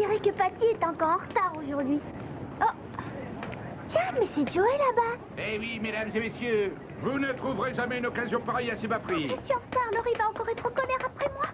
dirait que Patty est encore en retard aujourd'hui. Oh, tiens, mais c'est Joey là-bas. Eh oui, mesdames et messieurs, vous ne trouverez jamais une occasion pareille à si bas prix. Je suis en retard, Laurie va encore être en colère après moi.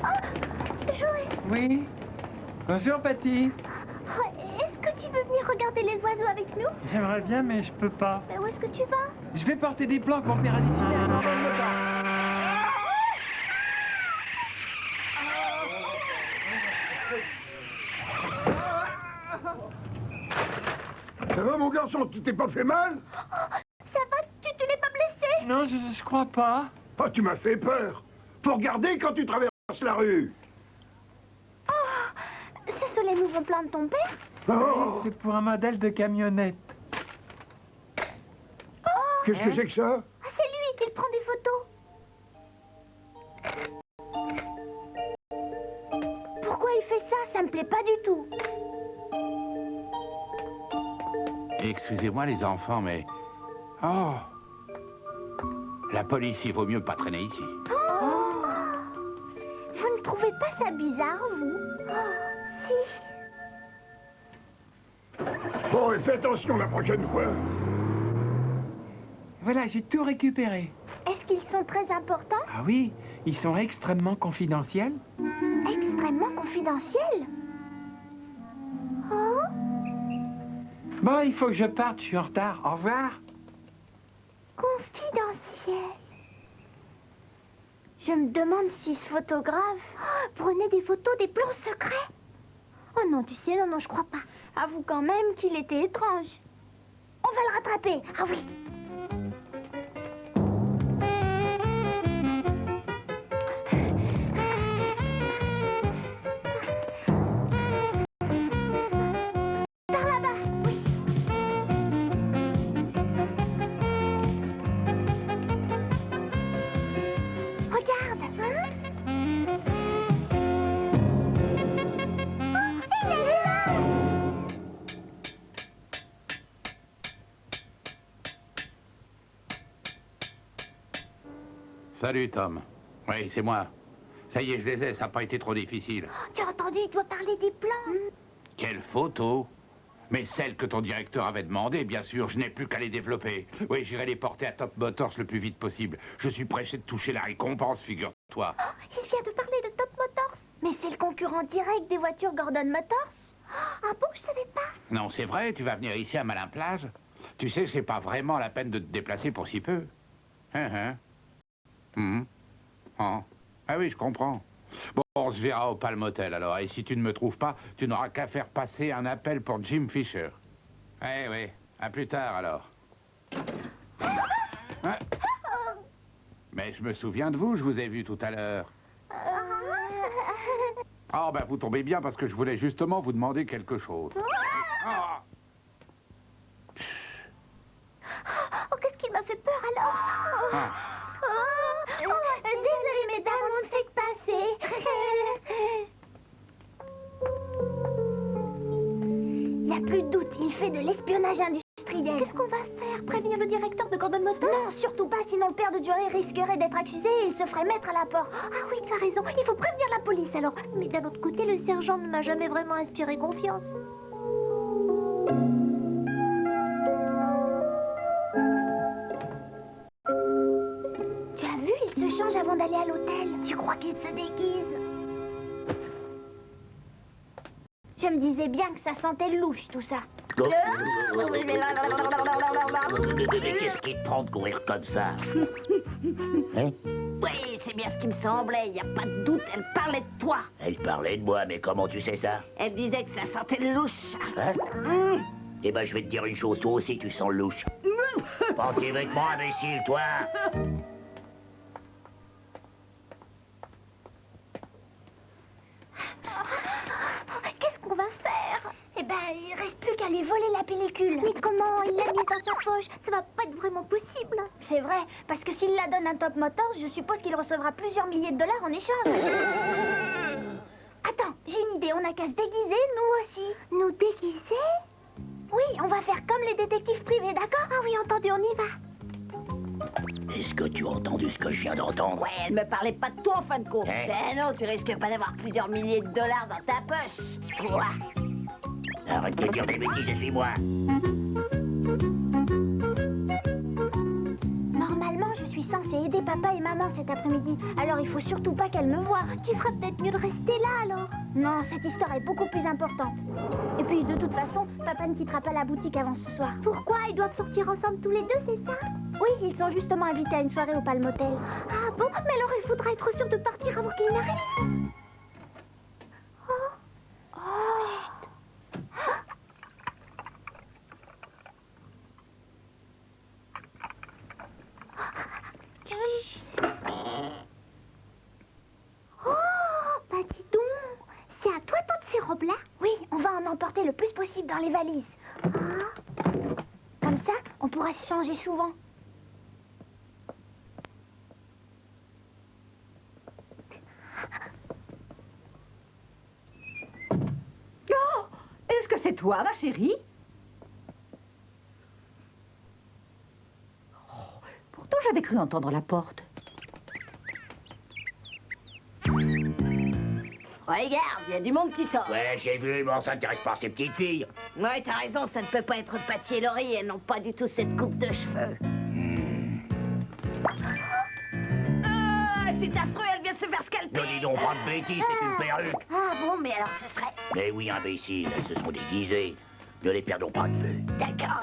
Oh, Joey. Oui. Bonjour, Patty. Oh, est-ce que tu veux venir regarder les oiseaux avec nous? J'aimerais bien, mais je peux pas. Mais où est-ce que tu vas? Je vais porter des plans que mon père a dessinés à Gordon Motors. Ça va, mon garçon? Tu t'es pas fait mal? Ça va? Tu n'es pas blessé? Non, je crois pas. Oh, tu m'as fait peur. Faut regarder quand tu traverses la rue. Ce sont les nouveaux plans de ton père? Oh, C'est pour un modèle de camionnette. qu'est-ce que c'est que ça? Ah, c'est lui qui prend des photos. Pourquoi il fait ça? Ça me plaît pas du tout. Excusez-moi les enfants, mais... Oh! La police, il vaut mieux pas traîner ici. Oh. Vous ne trouvez pas ça bizarre, vous? Oh, si. Bon, et fais attention la prochaine fois. Voilà, j'ai tout récupéré. Est-ce qu'ils sont très importants? Ah oui, ils sont extrêmement confidentiels. Extrêmement confidentiels? Oh. Bon, il faut que je parte, je suis en retard. Au revoir. Confidentiel. Je me demande si ce photographe prenait des photos des plans secrets. Oh non, tu sais, non, je crois pas. Avoue quand même qu'il était étrange. On va le rattraper. Ah oui. Par là-bas, oui. Regarde, hein? Oh, il est là! Salut, Tom. Oui, c'est moi. Ça y est, je les ai, ça n'a pas été trop difficile. Tu as entendu, il doit parler des plans. Quelle photo! Mais celle que ton directeur avait demandé, bien sûr, je n'ai plus qu'à les développer. Oui, j'irai les porter à Top Motors le plus vite possible. Je suis pressé de toucher la récompense, figure-toi. Oh, il vient de parler de Top Motors. Mais c'est le concurrent direct des voitures Gordon Motors. Ah bon, je savais pas. Non, c'est vrai, tu vas venir ici à Malin-Plage. Tu sais, c'est pas vraiment la peine de te déplacer pour si peu. Hein. Ah oui, je comprends. Bon, on se verra au Palm Hotel, alors. Et si tu ne me trouves pas, tu n'auras qu'à faire passer un appel pour Jim Fisher. Oui, à plus tard, alors. Ouais. Mais je me souviens de vous, je vous ai vu tout à l'heure. Oh, ben, vous tombez bien, parce que je voulais justement vous demander quelque chose. Ah. Oh, qu'est-ce qu'il m'a fait peur alors? Ah. Désolée, mesdames, on ne fait que passer. Il n'y a plus de doute, il fait de l'espionnage industriel. Qu'est-ce qu'on va faire? Prévenir le directeur de Gordon Motors? Non, surtout pas, sinon le père de Joey risquerait d'être accusé et il se ferait mettre à la porte. Ah oui, tu as raison, il faut prévenir la police alors. Mais d'un autre côté, le sergent ne m'a jamais vraiment inspiré confiance. Tu as vu, il se change avant d'aller à l'hôtel. Tu crois qu'il se déguise? Je me disais bien que ça sentait louche, tout ça. Mais qu'est-ce qui te prend de courir comme ça? Hein? Oui, c'est bien ce qui me semblait, il n'y a pas de doute, elle parlait de toi. Elle parlait de moi, mais comment tu sais ça? Elle disait que ça sentait louche. Hein? Eh ben, je vais te dire une chose, toi aussi tu sens louche. Parti avec moi, imbécile, toi! Qu'est-ce qu'on va faire? Eh ben, il reste plus qu'à lui voler la pellicule. Mais comment? Il l'a mise dans sa poche. Ça va pas être vraiment possible. C'est vrai, parce que s'il la donne à Top Motors, je suppose qu'il recevra plusieurs milliers de dollars en échange. Attends, j'ai une idée. On n'a qu'à se déguiser, nous aussi. Nous déguiser? Oui, on va faire comme les détectives privés, d'accord? Ah oui, entendu, on y va. Est-ce que tu as entendu ce que je viens d'entendre? Ouais, elle me parlait pas de toi en fin de compte. Hein? Ben non, tu risques pas d'avoir plusieurs milliers de dollars dans ta poche, toi. Arrête de dire des bêtises et suis-moi. Normalement, je suis censée aider papa et maman cet après-midi. Alors il faut surtout pas qu'elle me voie. Tu ferais peut-être mieux de rester là alors. Non, cette histoire est beaucoup plus importante. Et puis de toute façon, papa ne quittera pas la boutique avant ce soir. Pourquoi? Ils doivent sortir ensemble tous les deux, c'est ça? Oui, ils sont justement invités à une soirée au Palm Hotel. Ah bon? Mais alors il faudra être sûr de partir avant qu'il n'arrive. Oh. Oh. Chut. Oh, bah dis donc, c'est à toi toutes ces robes-là? Oui, on va en emporter le plus possible dans les valises. Ah. Comme ça, on pourra se changer souvent. Oh, est-ce que c'est toi, ma chérie? Oh, pourtant, j'avais cru entendre la porte. Regarde, il y a du monde qui sort. Ouais, j'ai vu, mais on s'intéresse pas à ces petites filles. Ouais, t'as raison, ça ne peut pas être Patty et Laurie, elles n'ont pas du tout cette coupe de cheveux. Ah, c'est affreux, elle vient de se faire scalper. Ne dis donc pas de bêtises, c'est une perruque. Ah bon, mais alors ce serait... Mais oui, imbécile, elles se sont déguisées. Ne les perdons pas de vue. D'accord.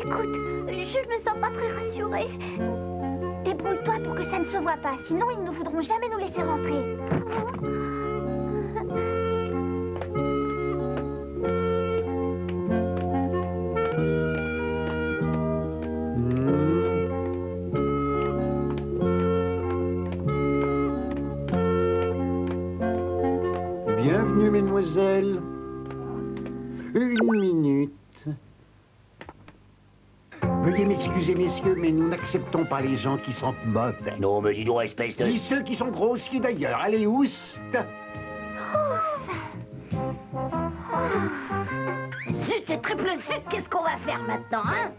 Écoute, je ne me sens pas très rassurée. Débrouille-toi pour que ça ne se voit pas, sinon ils ne voudront jamais nous laisser rentrer. Bienvenue, mesdemoiselles. Une minute. Veuillez m'excuser, messieurs, mais nous n'acceptons pas les gens qui sentent mauvais. Non, mais dis donc, espèce de... Ni ceux qui sont grossiers d'ailleurs. Allez, oust. Zut et triple zut, qu'est-ce qu'on va faire maintenant, hein?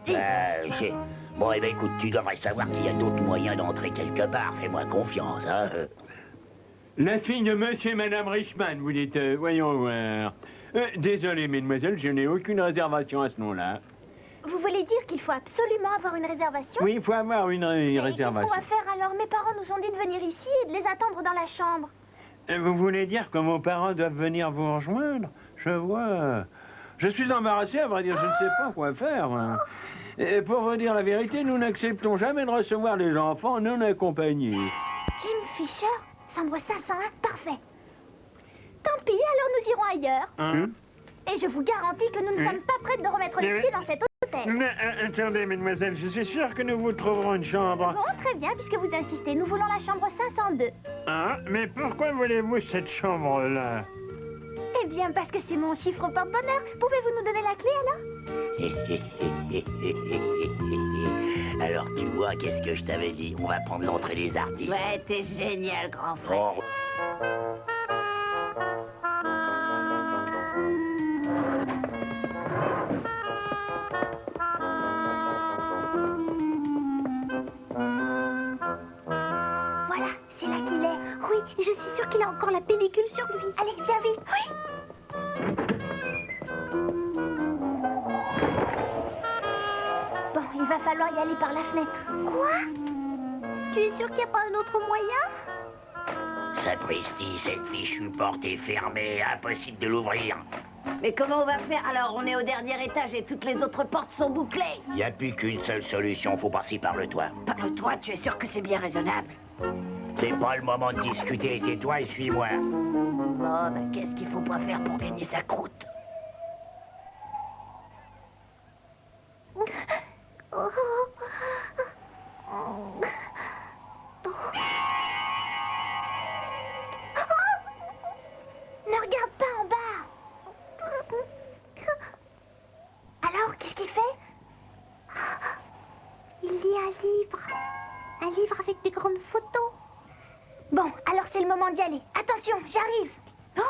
Bon, eh ben, écoute, tu devrais savoir qu'il y a d'autres moyens d'entrer quelque part. Fais-moi confiance, hein. La fille de monsieur et madame Richman, vous dites, voyons voir. Désolé, mesdemoiselles, je n'ai aucune réservation à ce nom-là. Vous voulez dire qu'il faut absolument avoir une réservation? Oui, il faut avoir une Et qu'est-ce réservation. qu'on va faire alors? Mes parents nous ont dit de venir ici et de les attendre dans la chambre. Vous voulez dire que vos parents doivent venir vous rejoindre? Je vois. Je suis embarrassé, à vrai dire, je ne sais pas quoi faire. Et pour vous dire la vérité, nous n'acceptons jamais de recevoir les enfants non accompagnés. Jim Fisher, chambre 501, parfait. Tant pis, alors nous irons ailleurs. Hein? Et je vous garantis que nous ne sommes pas prêts de remettre les pieds dans cet hôtel. Mais, attendez, mesdemoiselles, je suis sûr que nous vous trouverons une chambre. Bon, très bien, puisque vous insistez. Nous voulons la chambre 502. Ah, mais pourquoi voulez-vous cette chambre-là? Eh bien, parce que c'est mon chiffre porte-bonheur. Pouvez-vous nous donner la clé, alors? Alors, tu vois, qu'est-ce que je t'avais dit? On va prendre l'entrée des artistes. Ouais, t'es génial, grand frère. Oh. Voilà, c'est là qu'il est. Oui, je suis sûre qu'il a encore la pellicule sur lui. Allez, viens vite. Oui. Bon, il va falloir y aller par la fenêtre. Quoi? Tu es sûr qu'il n'y a pas un autre moyen? Sapristi, cette fichue porte est fermée, impossible de l'ouvrir. Mais comment on va faire alors? On est au dernier étage et toutes les autres portes sont bouclées. Il n'y a plus qu'une seule solution, faut passer par le toit. Par le toit, tu es sûr que c'est bien raisonnable? C'est pas le moment de discuter, tais-toi et suis-moi. Bon, ben, qu'est-ce qu'il faut pas faire pour gagner sa croûte? Ne regarde pas en bas. livre. Un livre avec des grandes photos. Bon, alors c'est le moment d'y aller. Attention, j'arrive. Oh!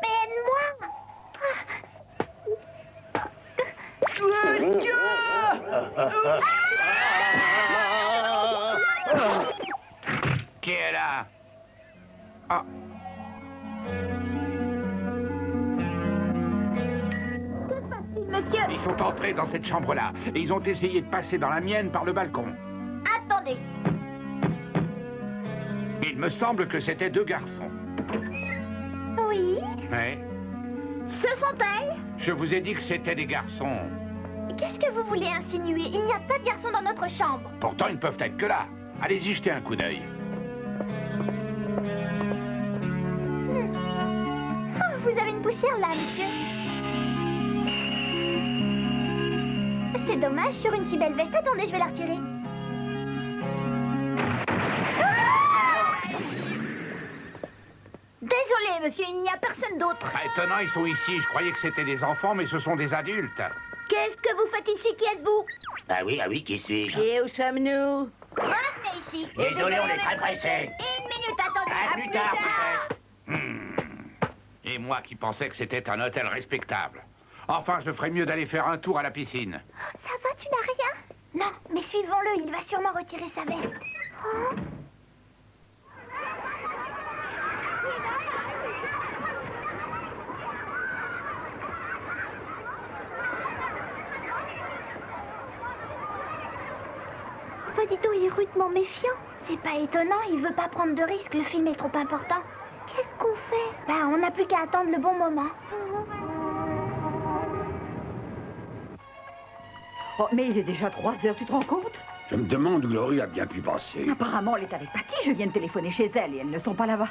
Mais aide-moi! Qui est là? Ah. Monsieur, Ils sont entrés dans cette chambre-là et ils ont essayé de passer dans la mienne par le balcon. attendez. Il me semble que c'était 2 garçons. Oui, Ouais. ce sont elles. Je vous ai dit que c'était des garçons. Qu'est-ce que vous voulez insinuer? Il n'y a pas de garçons dans notre chambre. Pourtant, ils ne peuvent être que là. Allez-y, jetez un coup d'œil. Oh, vous avez une poussière là, monsieur. C'est dommage, sur une si belle veste. Attendez, je vais la retirer. Désolé, monsieur, il n'y a personne d'autre. Ah, étonnant, ils sont ici. Je croyais que c'était des enfants, mais ce sont des adultes. Qu'est-ce que vous faites ici? Qui êtes-vous? Ah oui, qui suis-je? Et où sommes-nous? Revenez ici. Désolé, on est très pressés. Une minute, attendez. À plus tard, peut-être. Et moi qui pensais que c'était un hôtel respectable. Enfin, je ferais mieux d'aller faire un tour à la piscine. Ça va, tu n'as rien? Non, mais suivons-le, il va sûrement retirer sa veste. Oh. Pas du tout, il est rudement méfiant. C'est pas étonnant, il veut pas prendre de risques, le film est trop important. Qu'est-ce qu'on fait? Ben, on n'a plus qu'à attendre le bon moment. Oh, mais il est déjà 3 heures, tu te rends compte? Je me demande où Laurie a bien pu passer. Apparemment, elle est avec Patty. Je viens de téléphoner chez elle et elles ne sont pas là-bas.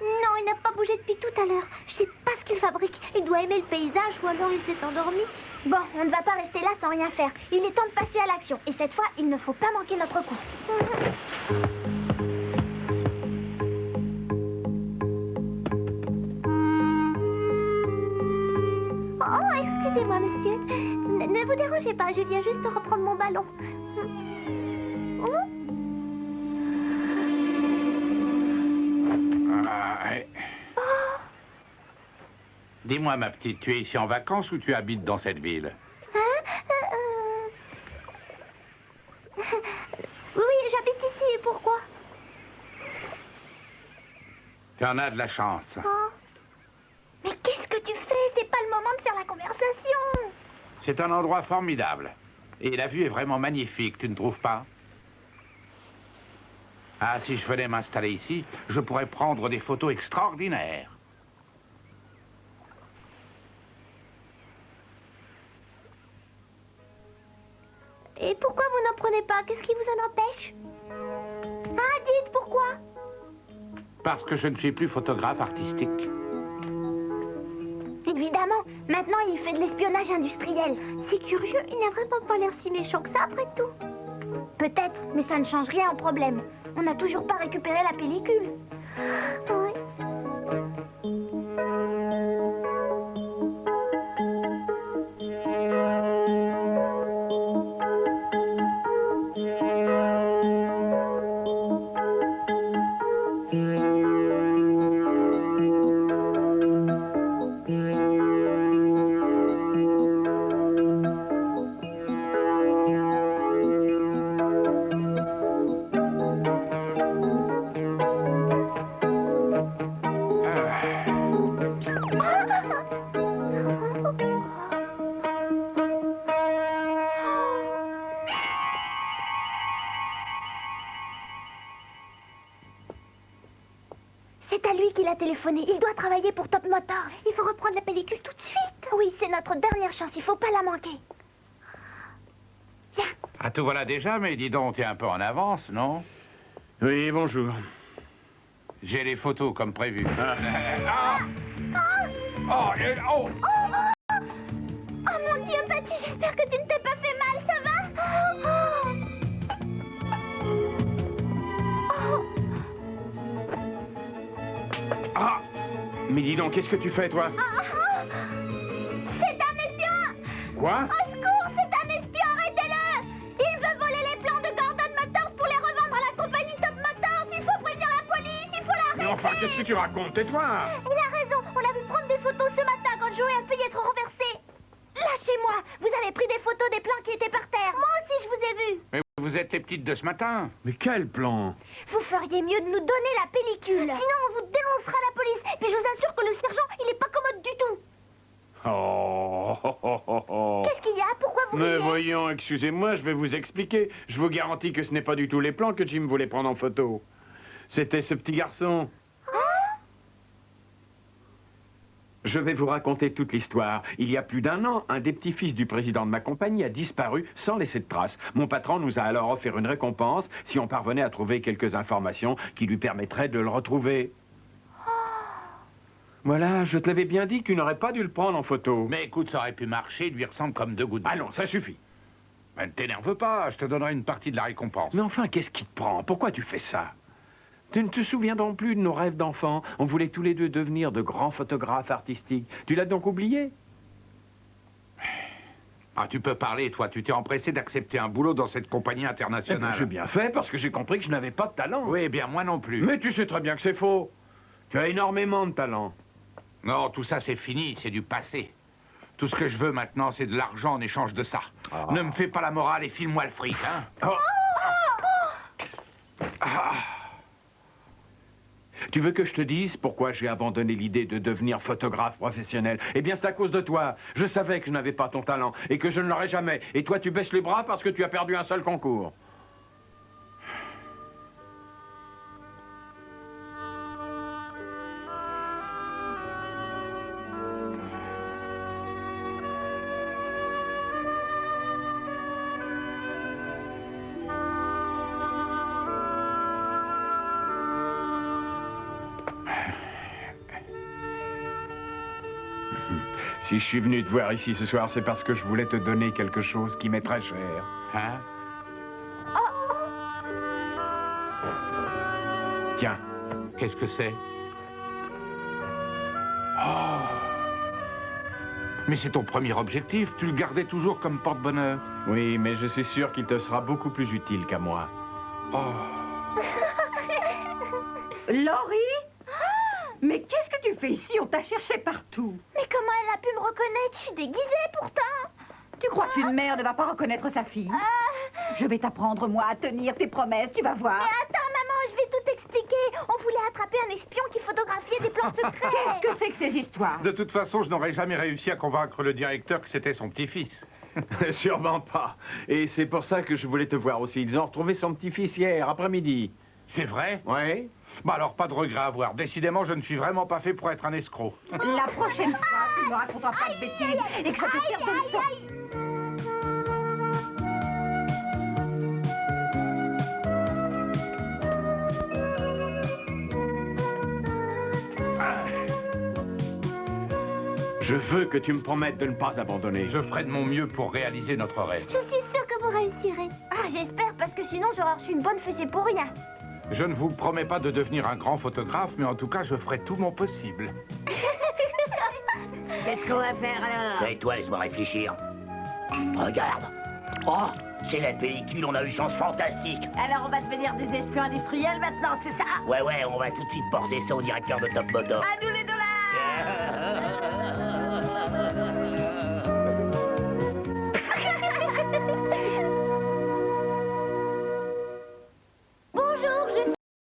Non, il n'a pas bougé depuis tout à l'heure. Je sais pas ce qu'il fabrique. Il doit aimer le paysage ou alors il s'est endormi. Bon, on ne va pas rester là sans rien faire. Il est temps de passer à l'action. Et cette fois, il ne faut pas manquer notre coup. Oh, excusez-moi, monsieur. Ne vous dérangez pas, je viens juste de reprendre mon ballon. Ouais. Dis-moi, ma petite, tu es ici en vacances ou tu habites dans cette ville? Oui, j'habite ici, et pourquoi? Tu en as de la chance. Oh. Mais qu'est-ce que tu fais? C'est pas le moment de faire la conversation. C'est un endroit formidable. Et la vue est vraiment magnifique, tu ne trouves pas? Ah, si je venais m'installer ici, je pourrais prendre des photos extraordinaires. Et pourquoi vous n'en prenez pas? Qu'est-ce qui vous en empêche? Ah, dites pourquoi? Parce que je ne suis plus photographe artistique. Évidemment, maintenant il fait de l'espionnage industriel. C'est curieux, il n'a vraiment pas l'air si méchant que ça après tout. Peut-être, mais ça ne change rien au problème. On n'a toujours pas récupéré la pellicule. Oui. C'est à lui qu'il a téléphoné. Il doit travailler pour Top Motors. Il faut reprendre la pellicule tout de suite. Oui, c'est notre dernière chance, il faut pas la manquer. Viens. Ah, tout voilà déjà, mais dis donc, t'es un peu en avance, non? Oui, bonjour. J'ai les photos comme prévu. Oh, Oh mon Dieu, Patty, j'espère que tu ne t'es pas fait mal, ça va? Ah! Mais dis donc, qu'est-ce que tu fais, toi? C'est un espion! Quoi? Au secours, c'est un espion, arrêtez-le! Il veut voler les plans de Gordon Motors pour les revendre à la compagnie Top Motors! Il faut prévenir la police, il faut l'arrêter! Mais enfin, qu'est-ce que tu racontes? Tais-toi! Il a raison, on l'a vu prendre des photos ce matin quand Joey a failli être renversé! Lâchez-moi! Vous avez pris des photos des plans qui étaient par terre! Moi aussi, je vous ai vu! Mais vous êtes les petites de ce matin. Mais quel plan? Vous feriez mieux de nous donner la pellicule! Sinon, on vous dénoncera la police! Puis je vous assure que le sergent, il est pas commode du tout! Oh, oh, oh, oh, oh. Qu'est-ce qu'il y a? Pourquoi vous Mais riez? voyons, excusez-moi, je vais vous expliquer. Je vous garantis que ce n'est pas du tout les plans que Jim voulait prendre en photo. C'était ce petit garçon. Je vais vous raconter toute l'histoire. Il y a plus d'1 an, un des petits-fils du président de ma compagnie a disparu sans laisser de traces. Mon patron nous a alors offert une récompense si on parvenait à trouver quelques informations qui lui permettraient de le retrouver. Voilà, je te l'avais bien dit que tu n'aurais pas dû le prendre en photo. Mais écoute, ça aurait pu marcher, il lui ressemble comme 2 gouttes d'eau. Ah non, ça suffit. Mais ne t'énerve pas, je te donnerai une partie de la récompense. Mais enfin, qu'est-ce qui te prend? Pourquoi tu fais ça? Tu ne te souviens donc plus de nos rêves d'enfant? On voulait tous les deux devenir de grands photographes artistiques. Tu l'as donc oublié? Ah, tu peux parler, toi. Tu t'es empressé d'accepter un boulot dans cette compagnie Eh ben, internationale. j'ai bien fait parce que j'ai compris que je n'avais pas de talent. Oui, eh bien, moi non plus. Mais tu sais très bien que c'est faux. Tu as énormément de talent. Non, tout ça, c'est fini, c'est du passé. Tout ce que je veux maintenant, c'est de l'argent en échange de ça. Ah. Ne me fais pas la morale et file-moi le fric, hein. Oh. Ah. Tu veux que je te dise pourquoi j'ai abandonné l'idée de devenir photographe professionnel? Eh bien, c'est à cause de toi. Je savais que je n'avais pas ton talent et que je ne l'aurais jamais. Et toi, tu baisses les bras parce que tu as perdu un seul concours. Si je suis venu te voir ici ce soir, c'est parce que je voulais te donner quelque chose qui m'est très cher. Hein? Tiens. Qu'est-ce que c'est? Oh! Mais c'est ton premier objectif. Tu le gardais toujours comme porte-bonheur. Oui, mais je suis sûr qu'il te sera beaucoup plus utile qu'à moi. Oh! Laurie? Mais qu'est-ce que tu fais ici? On t'a cherché partout. Mais comment elle a pu me reconnaître? Je suis déguisée pourtant. Tu crois qu'une mère ne va pas reconnaître sa fille? Je vais t'apprendre, moi, à tenir tes promesses, tu vas voir. Mais attends, maman, je vais tout expliquer. On voulait attraper un espion qui photographiait des plans secrets. Qu'est-ce que c'est que ces histoires? De toute façon, je n'aurais jamais réussi à convaincre le directeur que c'était son petit-fils. Sûrement pas. Et c'est pour ça que je voulais te voir aussi. Ils ont retrouvé son petit-fils hier, après-midi. C'est vrai? Oui? Bah alors, pas de regret à avoir. Décidément, je ne suis vraiment pas fait pour être un escroc. La prochaine fois, tu ne raconteras pas de bêtises et que ça te serve de leçon. Je veux que tu me promettes de ne pas abandonner. Je ferai de mon mieux pour réaliser notre rêve. Je suis sûre que vous réussirez. Ah, j'espère, parce que sinon j'aurais reçu une bonne fessée pour rien. Je ne vous promets pas de devenir un grand photographe, mais en tout cas, je ferai tout mon possible. Qu'est-ce qu'on va faire alors? Et toi, laisse-moi réfléchir. Regarde. Oh, c'est la pellicule, on a eu chance fantastique. Alors on va devenir des espions industriels maintenant, c'est ça? Ouais, on va tout de suite porter ça au directeur de Top Motors. À nous les deux!